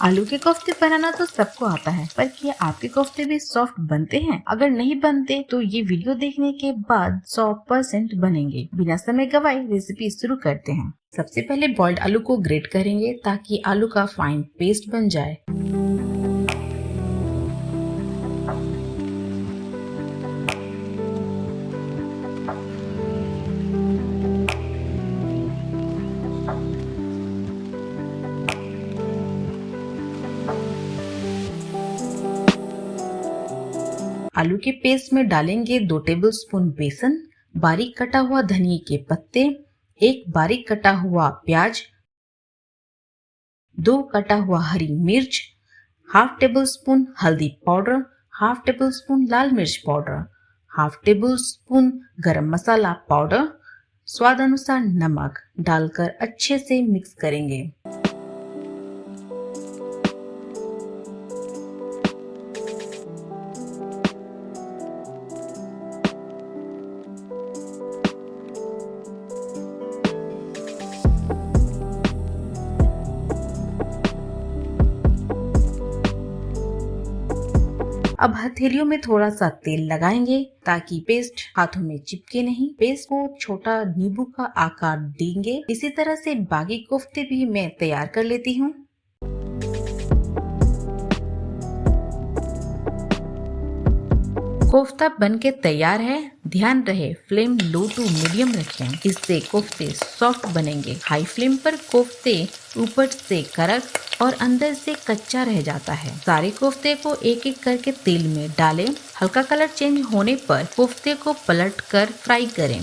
आलू के कोफ्ते बनाना तो सबको आता है, पर क्या आपके कोफ्ते भी सॉफ्ट बनते हैं? अगर नहीं बनते तो ये वीडियो देखने के बाद 100% बनेंगे। बिना समय गवाए रेसिपी शुरू करते हैं। सबसे पहले बॉइल्ड आलू को ग्रेट करेंगे ताकि आलू का फाइन पेस्ट बन जाए। आलू के पेस्ट में डालेंगे 2 टेबलस्पून बेसन, बारीक कटा हुआ धनिया के पत्ते, 1 बारीक कटा हुआ प्याज, 2 कटा हुआ हरी मिर्च, हाफ टेबल स्पून हल्दी पाउडर, हाफ टेबल स्पून लाल मिर्च पाउडर, हाफ टेबल स्पून गरम मसाला पाउडर, स्वाद अनुसार नमक डालकर अच्छे से मिक्स करेंगे। अब हथेलियों में थोड़ा सा तेल लगाएंगे ताकि पेस्ट हाथों में चिपके नहीं। पेस्ट को छोटा नींबू का आकार देंगे। इसी तरह से बाकी कोफ्ते भी मैं तैयार कर लेती हूँ। कोफ्ता बनके तैयार है। ध्यान रहे फ्लेम लो टू मीडियम रखें, इससे कोफ्ते सॉफ्ट बनेंगे। हाई फ्लेम पर कोफ्ते ऊपर से कड़क और अंदर से कच्चा रह जाता है। सारे कोफ्ते को एक एक करके तेल में डालें। हल्का कलर चेंज होने पर कोफ्ते को पलट कर फ्राई करें।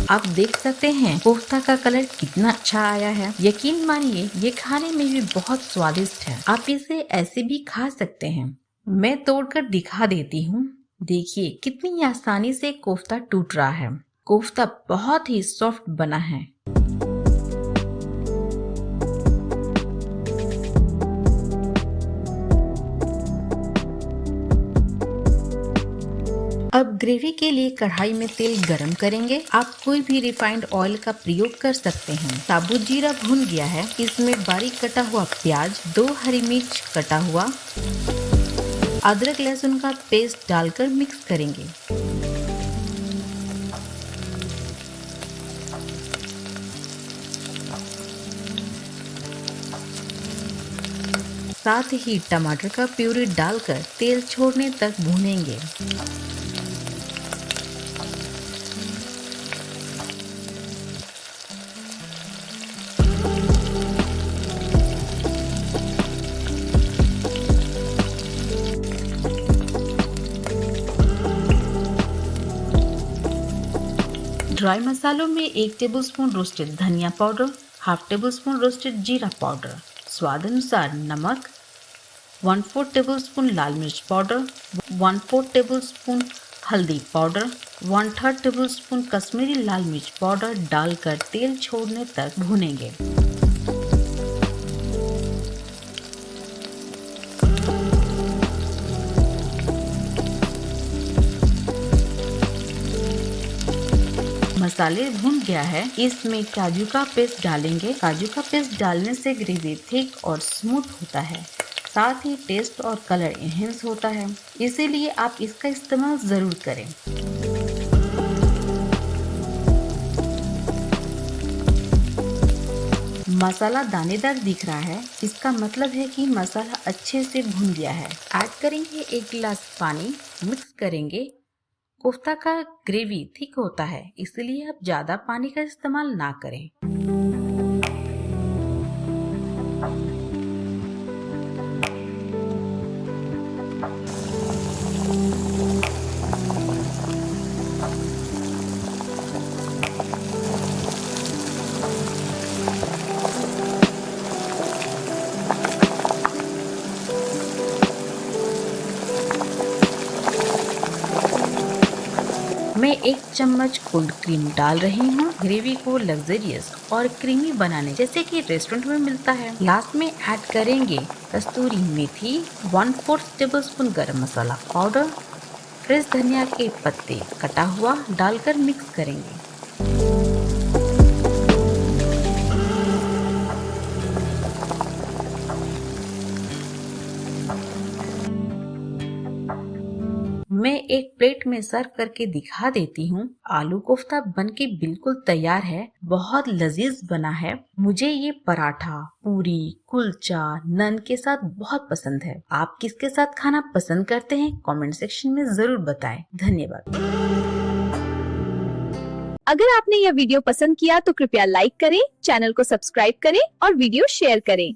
आप देख सकते हैं कोफ्ता का कलर कितना अच्छा आया है। यकीन मानिए ये खाने में भी बहुत स्वादिष्ट है। आप इसे ऐसे भी खा सकते हैं। मैं तोड़कर दिखा देती हूँ। देखिए कितनी आसानी से कोफ्ता टूट रहा है। कोफ्ता बहुत ही सॉफ्ट बना है। अब ग्रेवी के लिए कढ़ाई में तेल गरम करेंगे। आप कोई भी रिफाइंड ऑयल का प्रयोग कर सकते हैं। साबुत जीरा भुन गया है। इसमें बारीक कटा हुआ प्याज, 2 हरी मिर्च कटा हुआ, अदरक लहसुन का पेस्ट डालकर मिक्स करेंगे। साथ ही टमाटर का प्यूरी डालकर तेल छोड़ने तक भूनेंगे। ड्राई मसालों में 1 टेबलस्पून रोस्टेड धनिया पाउडर, हाफ टेबलस्पून रोस्टेड जीरा पाउडर, स्वाद अनुसार नमक, 1/4 टेबलस्पून लाल मिर्च पाउडर, 1/4 टेबलस्पून हल्दी पाउडर, 1/3 टेबलस्पून कश्मीरी लाल मिर्च पाउडर डालकर तेल छोड़ने तक भूनेंगे। मसाले भून गया है। इसमें काजू का पेस्ट डालेंगे। काजू का पेस्ट डालने से ग्रेवी थिक और स्मूथ होता है, साथ ही टेस्ट और कलर एनहेंस होता है, इसीलिए आप इसका इस्तेमाल जरूर करें। मसाला दानेदार दिख रहा है, इसका मतलब है कि मसाला अच्छे से भुन गया है। ऐड करेंगे 1 गिलास पानी, मिक्स करेंगे। कोफ्ता का ग्रेवी थिक होता है, इसलिए आप ज्यादा पानी का इस्तेमाल ना करें। मैं 1 चम्मच कोल्ड क्रीम डाल रही हूँ। ग्रेवी को लग्जरियस और क्रीमी बनाने जैसे कि रेस्टोरेंट में मिलता है। लास्ट में ऐड करेंगे कस्तूरी मेथी, 1/4 टेबलस्पून गरम मसाला पाउडर, फ्रेश धनिया के पत्ते कटा हुआ डालकर मिक्स करेंगे। मैं एक प्लेट में सर्व करके दिखा देती हूँ। आलू कोफ्ता बनके बिल्कुल तैयार है, बहुत लजीज बना है। मुझे ये पराठा, पूरी, कुलचा, नन के साथ बहुत पसंद है। आप किसके साथ खाना पसंद करते हैं? कमेंट सेक्शन में जरूर बताएं। धन्यवाद। अगर आपने यह वीडियो पसंद किया तो कृपया लाइक करें, चैनल को सब्सक्राइब करें और वीडियो शेयर करें।